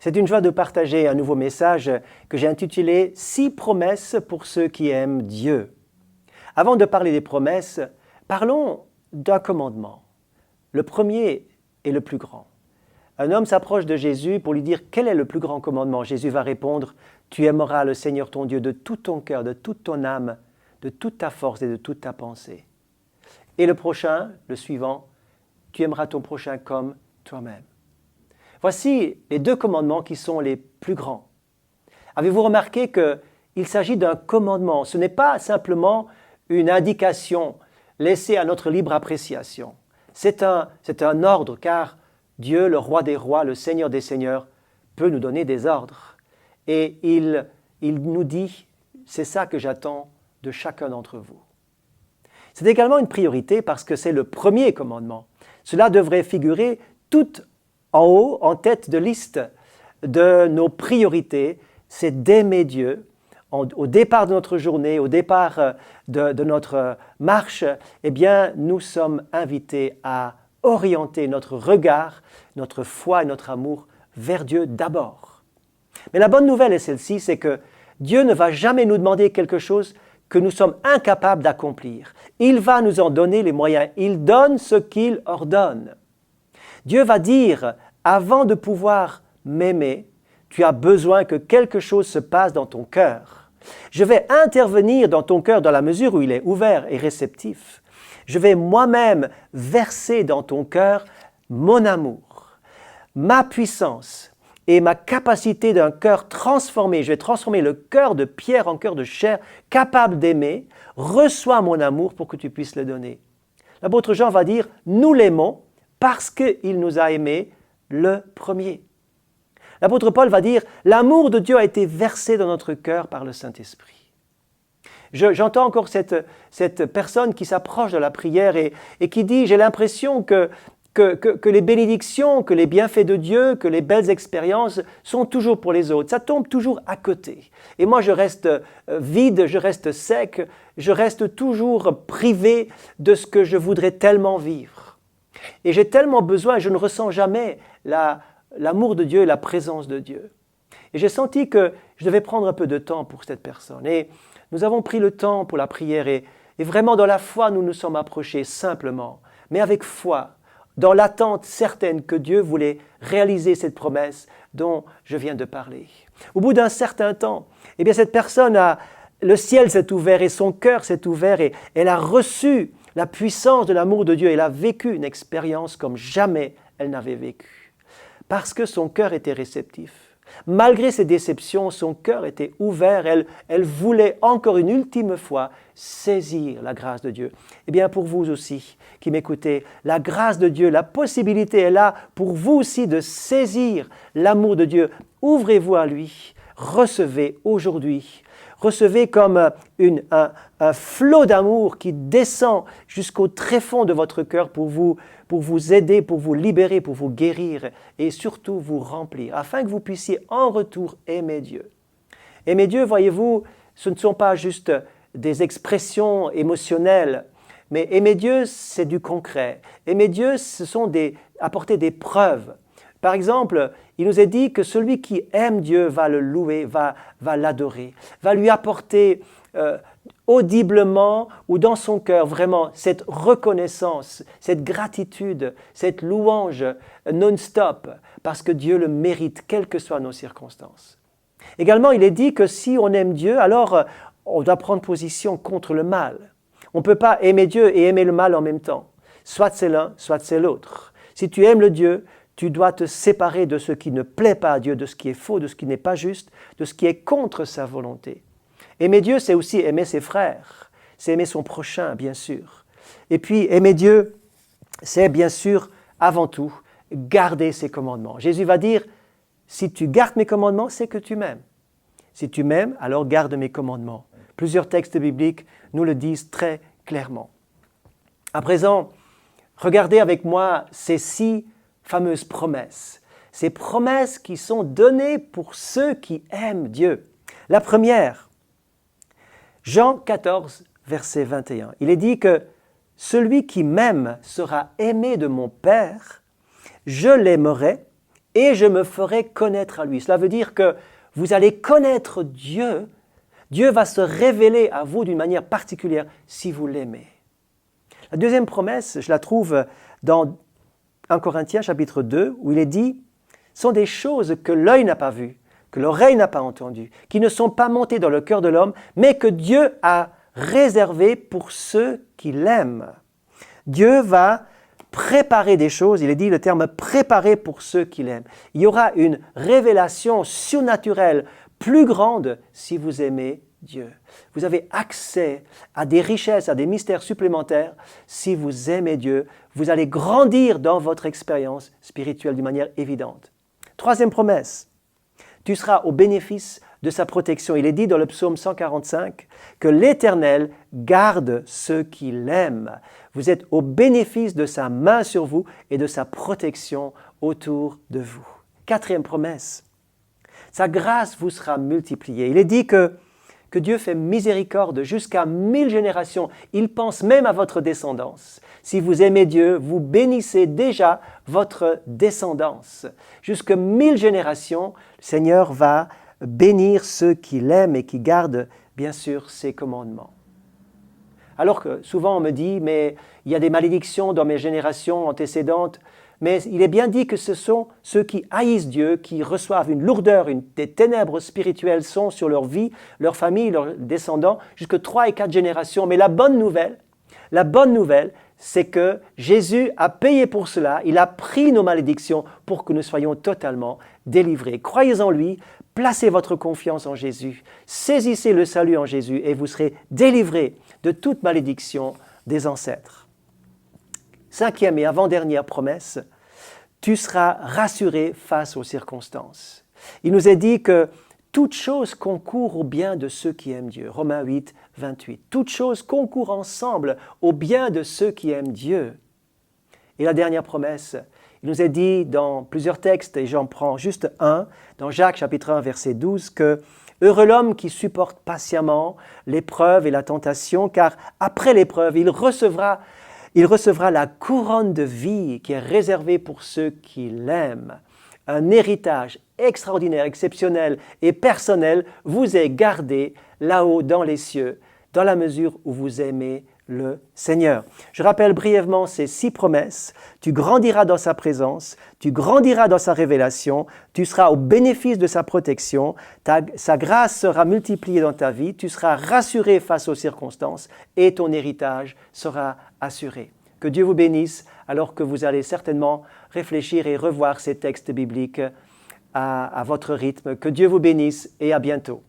C'est une joie de partager un nouveau message que j'ai intitulé « 6 promesses pour ceux qui aiment Dieu ». Avant de parler des promesses, parlons d'un commandement. Le premier est le plus grand. Un homme s'approche de Jésus pour lui dire « Quel est le plus grand commandement ?» Jésus va répondre « Tu aimeras le Seigneur ton Dieu de tout ton cœur, de toute ton âme, de toute ta force et de toute ta pensée. » Et le prochain, le suivant, « Tu aimeras ton prochain comme toi-même. » Voici les 2 commandements qui sont les plus grands. Avez-vous remarqué qu'il s'agit d'un commandement? Ce n'est pas simplement une indication laissée à notre libre appréciation. C'est un ordre, car Dieu, le roi des rois, le Seigneur des seigneurs, peut nous donner des ordres. Et il nous dit, c'est ça que j'attends de chacun d'entre vous. C'est également une priorité parce que c'est le premier commandement. Cela devrait figurer tout en haut, en tête de liste de nos priorités, c'est d'aimer Dieu. Au départ de notre journée, au départ de notre marche, eh bien, nous sommes invités à orienter notre regard, notre foi et notre amour vers Dieu d'abord. Mais la bonne nouvelle est celle-ci, c'est que Dieu ne va jamais nous demander quelque chose que nous sommes incapables d'accomplir. Il va nous en donner les moyens. Il donne ce qu'il ordonne. Dieu va dire, avant de pouvoir m'aimer, tu as besoin que quelque chose se passe dans ton cœur. Je vais intervenir dans ton cœur dans la mesure où il est ouvert et réceptif. Je vais moi-même verser dans ton cœur mon amour, ma puissance et ma capacité d'un cœur transformé. Je vais transformer le cœur de pierre en cœur de chair, capable d'aimer. Reçois mon amour pour que tu puisses le donner. L'apôtre Jean va dire, nous l'aimons parce qu'il nous a aimés le premier. L'apôtre Paul va dire, l'amour de Dieu a été versé dans notre cœur par le Saint-Esprit. J'entends encore cette personne qui s'approche de la prière et qui dit, j'ai l'impression que les bénédictions, que les bienfaits de Dieu, que les belles expériences sont toujours pour les autres. Ça tombe toujours à côté. Et moi, je reste vide, je reste sec, je reste toujours privé de ce que je voudrais tellement vivre. Et j'ai tellement besoin, je ne ressens jamais l'amour de Dieu et la présence de Dieu. Et j'ai senti que je devais prendre un peu de temps pour cette personne. Et nous avons pris le temps pour la prière et vraiment dans la foi, nous nous sommes approchés simplement, mais avec foi, dans l'attente certaine que Dieu voulait réaliser cette promesse dont je viens de parler. Au bout d'un certain temps, eh bien cette personne le ciel s'est ouvert et son cœur s'est ouvert et elle a reçu la puissance de l'amour de Dieu. Elle a vécu une expérience comme jamais elle n'avait vécu. Parce que son cœur était réceptif. Malgré ses déceptions, son cœur était ouvert. Elle voulait encore une ultime fois saisir la grâce de Dieu. Eh bien, pour vous aussi qui m'écoutez, la grâce de Dieu, la possibilité est là pour vous aussi de saisir l'amour de Dieu. Ouvrez-vous à lui. Recevez aujourd'hui. Recevez comme un flot d'amour qui descend jusqu'au tréfonds de votre cœur pour vous aider, pour vous libérer, pour vous guérir et surtout vous remplir, afin que vous puissiez en retour aimer Dieu. Aimer Dieu, voyez-vous, ce ne sont pas juste des expressions émotionnelles, mais aimer Dieu, c'est du concret. Aimer Dieu, ce sont apporter des preuves. Par exemple, il nous est dit que celui qui aime Dieu va le louer, va l'adorer, va lui apporter audiblement ou dans son cœur vraiment cette reconnaissance, cette gratitude, cette louange non-stop, parce que Dieu le mérite, quelles que soient nos circonstances. Également, il est dit que si on aime Dieu, alors on doit prendre position contre le mal. On ne peut pas aimer Dieu et aimer le mal en même temps. Soit c'est l'un, soit c'est l'autre. Si tu aimes le Dieu, tu dois te séparer de ce qui ne plaît pas à Dieu, de ce qui est faux, de ce qui n'est pas juste, de ce qui est contre sa volonté. Aimer Dieu, c'est aussi aimer ses frères, c'est aimer son prochain, bien sûr. Et puis, aimer Dieu, c'est bien sûr, avant tout, garder ses commandements. Jésus va dire, si tu gardes mes commandements, c'est que tu m'aimes. Si tu m'aimes, alors garde mes commandements. Plusieurs textes bibliques nous le disent très clairement. À présent, regardez avec moi ces 6 fameuses promesses. Ces promesses qui sont données pour ceux qui aiment Dieu. La première, Jean 14, verset 21. Il est dit que « Celui qui m'aime sera aimé de mon Père, je l'aimerai et je me ferai connaître à lui. Cela veut dire que vous allez connaître Dieu. Dieu va se révéler à vous d'une manière particulière si vous l'aimez. La deuxième promesse, je la trouve dans 1 Corinthiens chapitre 2, où il est dit « sont des choses que l'œil n'a pas vues, que l'oreille n'a pas entendues, qui ne sont pas montées dans le cœur de l'homme, mais que Dieu a réservées pour ceux qui l'aiment. » Dieu va préparer des choses, il est dit le terme « préparer pour ceux qui l'aiment ». Il y aura une révélation surnaturelle plus grande si vous aimez Dieu. Vous avez accès à des richesses, à des mystères supplémentaires si vous aimez Dieu. Vous allez grandir dans votre expérience spirituelle d'une manière évidente. Troisième promesse, tu seras au bénéfice de sa protection. Il est dit dans le psaume 145 que l'Éternel garde ceux qui l'aiment. Vous êtes au bénéfice de sa main sur vous et de sa protection autour de vous. Quatrième promesse, sa grâce vous sera multipliée. Il est dit que Dieu fait miséricorde jusqu'à 1000 générations. Il pense même à votre descendance. Si vous aimez Dieu, vous bénissez déjà votre descendance. Jusqu'à 1000 générations, le Seigneur va bénir ceux qui l'aiment et qui gardent, bien sûr, ses commandements. Alors que souvent on me dit, mais il y a des malédictions dans mes générations antécédentes, mais il est bien dit que ce sont ceux qui haïssent Dieu, qui reçoivent une lourdeur, des ténèbres spirituelles sont sur leur vie, leur famille, leurs descendants, jusqu'à 3 et 4 générations. Mais la bonne nouvelle, c'est que Jésus a payé pour cela, il a pris nos malédictions pour que nous soyons totalement délivrés. Croyez en lui, placez votre confiance en Jésus, saisissez le salut en Jésus et vous serez délivrés de toute malédiction des ancêtres. Cinquième et avant-dernière promesse, tu seras rassuré face aux circonstances. Il nous est dit que toute chose concourt au bien de ceux qui aiment Dieu. Romains 8, 28. Toute chose concourt ensemble au bien de ceux qui aiment Dieu. Et la dernière promesse, il nous est dit dans plusieurs textes, et j'en prends juste un, dans Jacques chapitre 1, verset 12, que « Heureux l'homme qui supporte patiemment l'épreuve et la tentation, car après l'épreuve, il recevra la couronne de vie qui est réservée pour ceux qui l'aiment. Un héritage extraordinaire, exceptionnel et personnel vous est gardé là-haut dans les cieux, dans la mesure où vous aimez le Seigneur. » Je rappelle brièvement ces 6 promesses. Tu grandiras dans sa présence, tu grandiras dans sa révélation, tu seras au bénéfice de sa protection, sa grâce sera multipliée dans ta vie, tu seras rassuré face aux circonstances et ton héritage sera assuré. Que Dieu vous bénisse alors que vous allez certainement réfléchir et revoir ces textes bibliques à votre rythme. Que Dieu vous bénisse et à bientôt.